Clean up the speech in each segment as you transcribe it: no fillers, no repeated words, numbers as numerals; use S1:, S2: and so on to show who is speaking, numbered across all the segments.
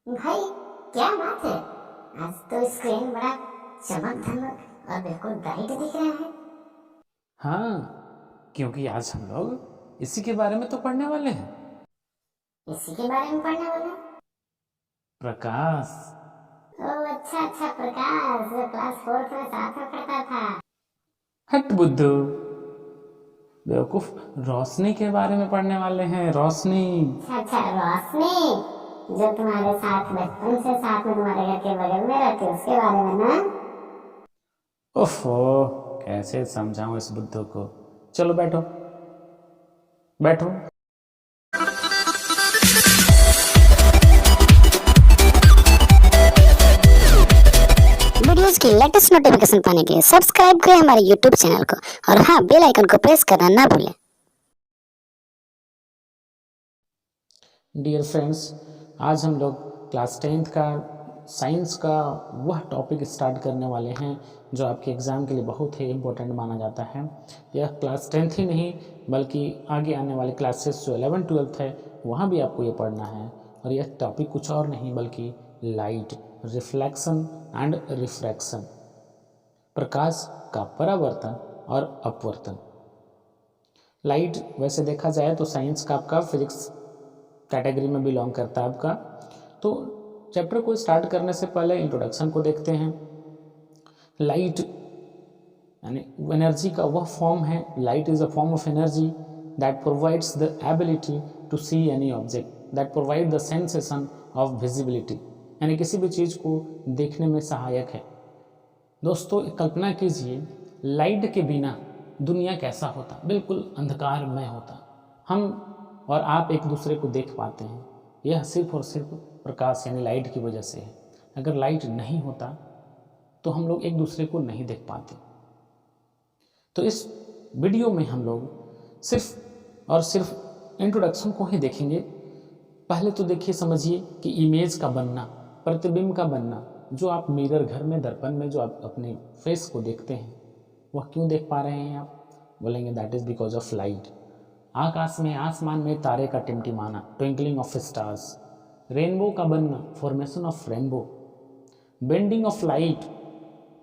S1: भाई, क्या बात है। आज तो स्क्रीन बड़ा चमक धमक और बिल्कुल ब्राइट दिख रहा है।
S2: हाँ, क्योंकि आज हम लोग इसी के बारे में तो पढ़ने वाले हैं।
S1: इसी के बारे में पढ़ने वाले हैं?
S2: प्रकाश।
S1: ओह अच्छा अच्छा, प्रकाश जो क्लास फोर्थ में साथ में पढ़ता था।
S2: हट बुद्धू, बेवकूफ। रोशनी के बारे में पढ़ने वाले हैं, रोशनी।
S1: अच्छा अच्छा, रोशनी जो तुम्हारे साथ बचपन से साथ में तुम्हारे घर के बगल में रहती है, उसके बारे में ना।
S2: ओफो, कैसे समझाऊं इस बुद्धू को। चलो बैठो बैठो।
S3: वीडियोस की लेटेस्ट नोटिफिकेशन पाने के लिए सब्सक्राइब करें हमारे यूट्यूब चैनल को और हाँ, बेल आइकन को प्रेस करना ना भूलें।
S2: डियर फ्रेंड्स, आज हम लोग क्लास 10th का साइंस का वह टॉपिक स्टार्ट करने वाले हैं जो आपके एग्ज़ाम के लिए बहुत ही इम्पोर्टेंट माना जाता है। यह क्लास 10th ही नहीं बल्कि आगे आने वाले क्लासेस जो 11th 12th है वहाँ भी आपको ये पढ़ना है। और यह टॉपिक कुछ और नहीं बल्कि लाइट, रिफ्लेक्शन एंड रिफ्रैक्शन, प्रकाश का परावर्तन और अपवर्तन। लाइट वैसे देखा जाए तो साइंस का आपका फिजिक्स कैटेगरी में बिलोंग करता है आपका। तो चैप्टर को स्टार्ट करने से पहले इंट्रोडक्शन को देखते हैं। लाइट यानी एनर्जी का वह फॉर्म है। Light is a form of energy that provides the ability to see any object, that provide the sensation of visibility, यानी किसी भी चीज़ को देखने में सहायक है। दोस्तों, कल्पना कीजिए लाइट के बिना दुनिया कैसा होता, बिल्कुल अंधकारमय होता। हम और आप एक दूसरे को देख पाते हैं, यह सिर्फ और सिर्फ प्रकाश यानी लाइट की वजह से है। अगर लाइट नहीं होता तो हम लोग एक दूसरे को नहीं देख पाते। तो इस वीडियो में हम लोग सिर्फ और सिर्फ इंट्रोडक्शन को ही देखेंगे। पहले तो देखिए, समझिए कि इमेज का बनना, प्रतिबिंब का बनना, जो आप मिरर घर में दर्पण में जो आप अपने फेस को देखते हैं वह क्यों देख पा रहे हैं आप? बोलेंगे that is because of light. आकाश में, आसमान में तारे का टिमटिमाना, ट्विंकलिंग ऑफ स्टार्स, रेनबो का बनना, formation of rainbow, bending of light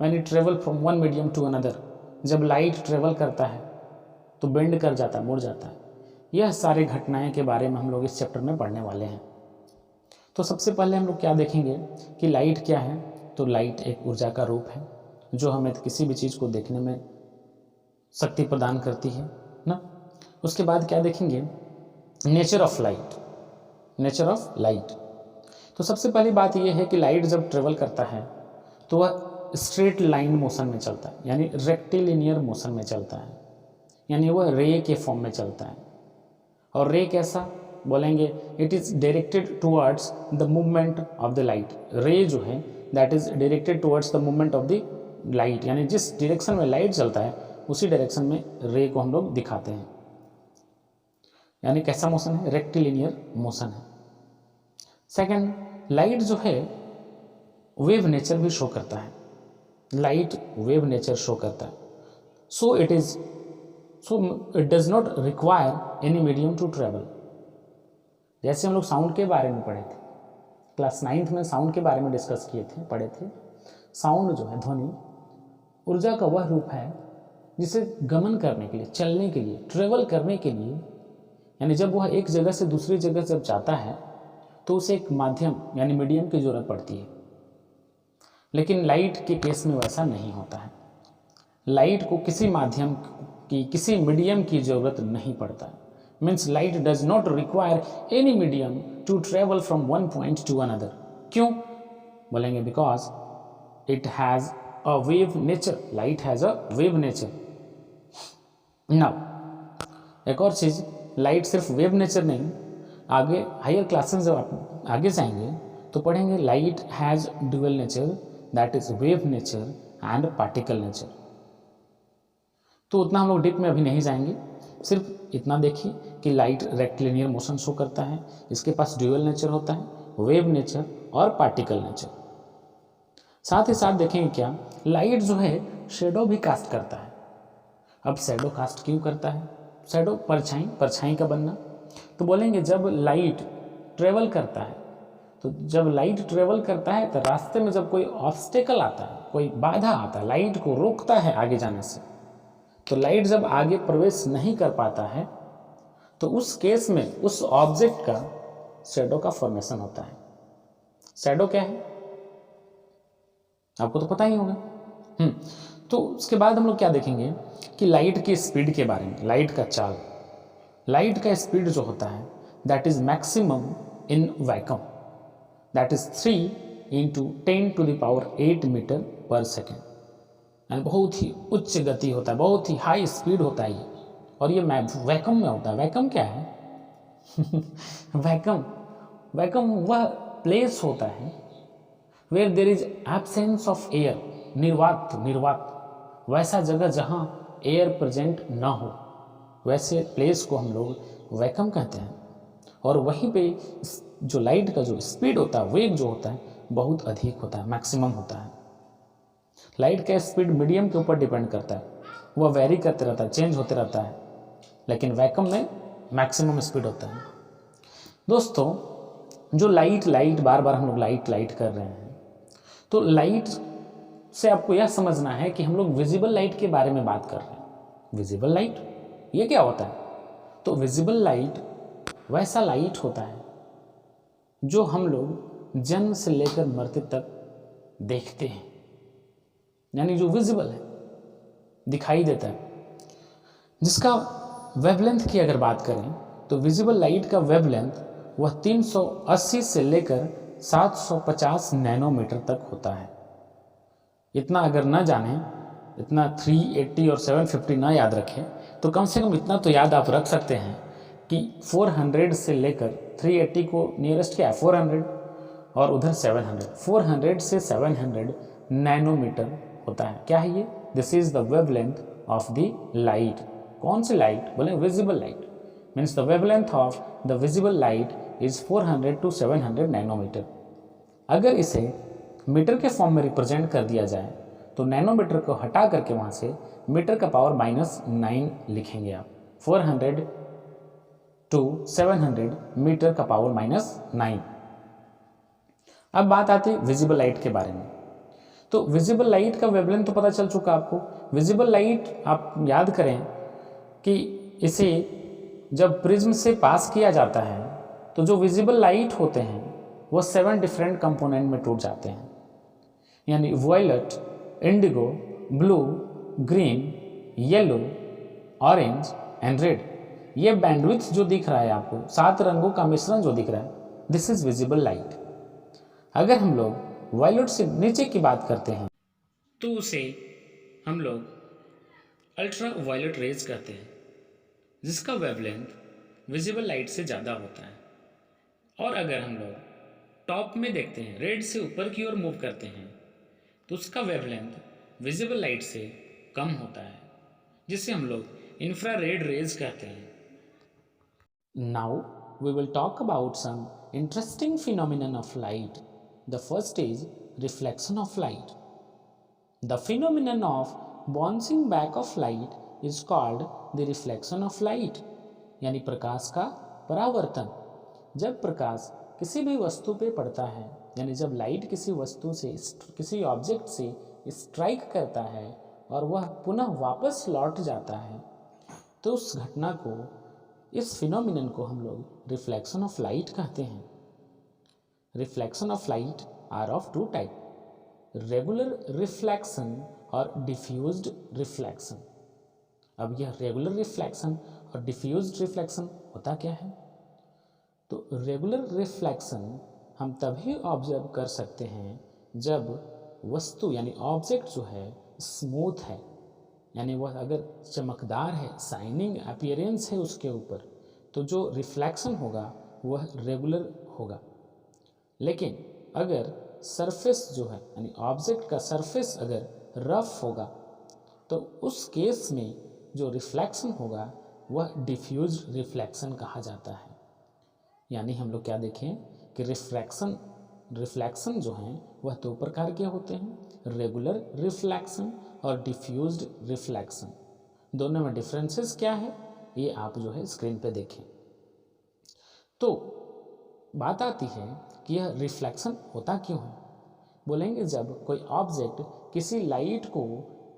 S2: when it travel from one medium to another, जब लाइट ट्रेवल करता है तो बेंड कर जाता है, मुड़ जाता है। यह सारे घटनाएं के बारे में हम लोग इस चैप्टर में पढ़ने वाले हैं। तो सबसे पहले हम लोग क्या देखेंगे कि लाइट क्या है। तो लाइट एक ऊर्जा का रूप है जो हमें किसी भी चीज़ को देखने में शक्ति प्रदान करती है ना। उसके बाद क्या देखेंगे, nature of light, nature of light. तो सबसे पहली बात यह है कि लाइट जब ट्रेवल करता है तो वह स्ट्रेट लाइन मोशन में चलता है, यानी रेक्टिलिनियर मोशन में चलता है, यानी वह रे के फॉर्म में चलता है। और रे कैसा? बोलेंगे it is directed towards the movement of the light. रे जो है that is directed towards the movement of the light, यानी जिस डायरेक्शन में लाइट चलता है उसी डायरेक्शन में रे को हम लोग दिखाते हैं। यानी कैसा मोशन है? रेक्टिलिनियर मोशन है। सेकंड, लाइट जो है वेव नेचर भी शो करता है। लाइट वेव नेचर शो करता है। So it does not require any medium to travel. जैसे हम लोग साउंड के बारे में पढ़े थे, क्लास 9th में साउंड के बारे में डिस्कस किए थे, पढ़े थे। साउंड जो है, ध्वनि, ऊर्जा का वह रूप है जिसे गमन करने के लिए, चलने के लिए, ट्रेवल करने के लिए, यानी जब वह एक जगह से दूसरी जगह जब जाता है तो उसे एक माध्यम यानी मीडियम की ज़रूरत पड़ती है। लेकिन लाइट के केस में वैसा नहीं होता है। लाइट को किसी माध्यम की, किसी मीडियम की ज़रूरत नहीं पड़ता है। Means light does not require any medium to travel from one point to another. क्यों? बोलेंगे because it has a wave nature. Light has a wave nature. Now एक और चीज़, लाइट सिर्फ वेव नेचर नहीं, आगे हायर क्लासेस जब आप आगे जाएंगे तो पढ़ेंगे light has dual nature, that is wave nature and particle nature. तो उतना हम लोग डीप में अभी नहीं जाएंगे, सिर्फ इतना देखिए कि लाइट रेक्टिलिनियर मोशन शो करता है, इसके पास ड्यूअल नेचर होता है, वेव नेचर और पार्टिकल नेचर। साथ ही साथ देखेंगे क्या, लाइट जो है शेडो भी कास्ट करता है। अब शेडो कास्ट क्यों करता है? शेडो परछाई, परछाई का बनना। तो बोलेंगे जब लाइट ट्रेवल करता है तो जब लाइट ट्रेवल करता है तो रास्ते में जब कोई ऑब्स्टेकल आता है, कोई बाधा आता है, लाइट को रोकता है आगे जाने से, तो लाइट जब आगे प्रवेश नहीं कर पाता है तो उस केस में उस ऑब्जेक्ट का शैडो का फॉर्मेशन होता है। शैडो क्या है आपको तो पता ही होगा। तो उसके बाद हम लोग क्या देखेंगे कि लाइट की स्पीड के बारे में, लाइट का चाल। लाइट का स्पीड जो होता है that is maximum in vacuum, that is 3 × 10⁸ metre per second, यानी बहुत ही उच्च गति होता है, बहुत ही हाई स्पीड होता है ये, और ये वैक्यूम में होता है। वैक्यूम क्या है? वैक्यूम वह प्लेस होता है where there is absence of air, निर्वात, वैसा जगह जहाँ एयर प्रेजेंट ना हो, वैसे प्लेस को हम लोग वैक्यूम कहते हैं। और वहीं पे जो लाइट का जो स्पीड होता है, वेग जो होता है, बहुत अधिक होता है, मैक्सिमम होता है। लाइट का स्पीड मीडियम के ऊपर डिपेंड करता है, वह वेरी करते रहता है, चेंज होते रहता है, लेकिन वैक्यूम में मैक्सिमम स्पीड होता है। दोस्तों, जो लाइट बार बार हम लोग लाइट कर रहे हैं, तो लाइट से आपको यह समझना है कि हम लोग विजिबल लाइट के बारे में बात कर रहे हैं। विजिबल लाइट ये क्या होता है? तो विजिबल लाइट वैसा लाइट होता है जो हम लोग जन्म से लेकर मृत्यु तक देखते हैं, यानी जो विजिबल है, दिखाई देता है। जिसका वेवलेंथ की अगर बात करें तो विजिबल लाइट का वेवलेंथ वह 380 से लेकर 750 नैनोमीटर तक होता है। इतना अगर ना जाने, इतना 380 और 750 ना याद रखें, तो कम से कम इतना तो याद आप रख सकते हैं कि 400 से लेकर 380 को नियरेस्ट क्या है 400, और उधर 700, 400 से 700 नैनोमीटर होता है। क्या है ये? This is the wavelength of the light. कौन सी लाइट? बोले visible light. Means the wavelength of the visible light is 400 to 700 nanometre. अगर इसे मीटर के फॉर्म में रिप्रेजेंट कर दिया जाए तो नैनोमीटर को हटा करके वहाँ से मीटर का पावर -9 लिखेंगे आप। 400 to 700 मीटर का पावर -9। अब बात आती है विजिबल लाइट के बारे में। तो विजिबल लाइट का वेवलेंथ तो पता चल चुका आपको। विजिबल लाइट आप याद करें कि इसे जब प्रिज्म से पास किया जाता है तो जो विजिबल लाइट होते हैं वो 7 डिफरेंट कंपोनेंट में टूट जाते हैं, यानी violet, indigo, blue, green, yellow, orange and red. ये बैंडविड्थ जो दिख रहा है आपको, 7 रंगों का मिश्रण जो दिख रहा है, दिस इज विजिबल लाइट। अगर हम लोग वायलेट से नीचे की बात करते हैं तो उसे हम लोग अल्ट्रा वायलेट रेज कहते हैं, जिसका वेवलेंथ विजिबल लाइट से ज़्यादा होता है। और अगर हम लोग टॉप में देखते हैं, रेड से ऊपर की ओर मूव करते हैं, तो उसका वेवलेंथ विजिबल लाइट से कम होता है, जिसे हम लोग इंफ्रारेड रेज कहते हैं। Now we will talk about some interesting phenomenon of light. The first is reflection of light. The phenomenon of bouncing back of light is called the reflection of light, यानी प्रकाश का परावर्तन। जब प्रकाश किसी भी वस्तु पे पड़ता है, यानी जब लाइट किसी वस्तु से, किसी ऑब्जेक्ट से स्ट्राइक करता है और वह पुनः वापस लौट जाता है, तो उस घटना को, इस फिनोमिनन को हम लोग रिफ्लेक्शन ऑफ लाइट कहते हैं। Reflection of light are of 2 type, regular reflection और डिफ्यूज्ड रिफ्लेक्शन। अब यह रेगुलर रिफ्लेक्शन और डिफ्यूज्ड रिफ्लेक्शन होता क्या है? तो रेगुलर रिफ्लेक्शन हम तभी ऑब्जर्व कर सकते हैं जब वस्तु यानी ऑब्जेक्ट जो है स्मूथ है, यानी वह अगर चमकदार है, शाइनिंग अपीयरेंस है उसके ऊपर, तो जो रिफ्लेक्शन होगा वह रेगुलर होगा। लेकिन अगर सरफेस जो है यानी ऑब्जेक्ट का सरफेस अगर रफ होगा तो उस केस में जो रिफ्लेक्शन होगा वह डिफ्यूज्ड रिफ्लेक्शन कहा जाता है। यानी हम लोग क्या देखें कि रिफ्लेक्शन जो हैं वह 2 प्रकार के होते हैं, रेगुलर रिफ्लेक्शन और डिफ्यूज्ड रिफ्लेक्शन। दोनों में डिफरेंसेस क्या है ये आप जो है स्क्रीन पे देखें। तो बात आती है कि यह रिफ्लेक्शन होता क्यों है। बोलेंगे जब कोई ऑब्जेक्ट किसी लाइट को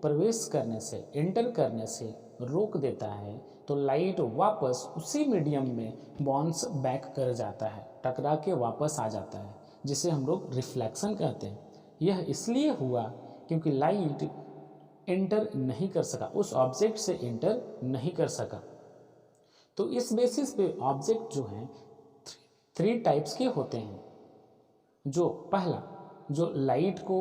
S2: प्रवेश करने से, एंटर करने से रोक देता है तो लाइट वापस उसी मीडियम में बाउंस बैक कर जाता है, टकरा के वापस आ जाता है, जिसे हम लोग रिफ्लेक्शन कहते हैं। यह इसलिए हुआ क्योंकि लाइट एंटर नहीं कर सका, उस ऑब्जेक्ट से एंटर नहीं कर सका। तो इस बेसिस पे ऑब्जेक्ट जो हैं 3 टाइप्स के होते हैं। जो पहला, जो लाइट को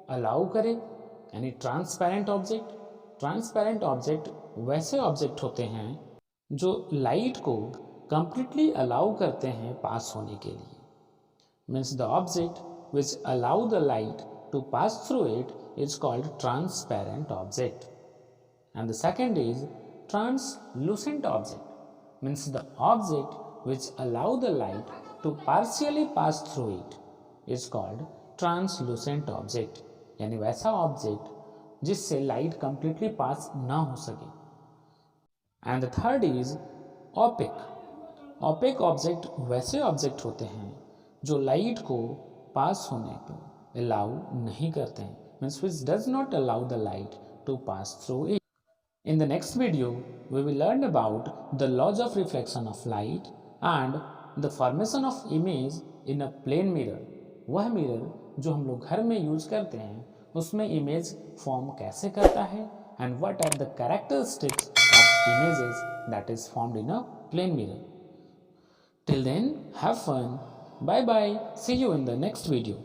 S2: अलाउ करे, यानी ट्रांसपेरेंट ऑब्जेक्ट। ट्रांसपेरेंट ऑब्जेक्ट वैसे ऑब्जेक्ट होते हैं जो लाइट को कंप्लीटली अलाउ करते हैं पास होने के लिए। Means the object which allow the light to pass through it is called transparent object. And the second is translucent object. Means the object which allow the light to partially pass through it is called translucent object, यानी वैसा object जिससे light completely पास ना हो सके। And the third is opaque. Opaque object वैसे object होते हैं जो लाइट को पास होने पर अलाउ नहीं करते हैं, means which does not allow the light to pass through it. In the next video, we will learn about the laws of reflection of light and the formation of image in a plane mirror. वह mirror जो हम लोग घर में use करते हैं उसमें image form कैसे करता है, and what are the characteristics of images that is formed in a plane mirror. Till then, have fun. Bye bye. See you in the next video.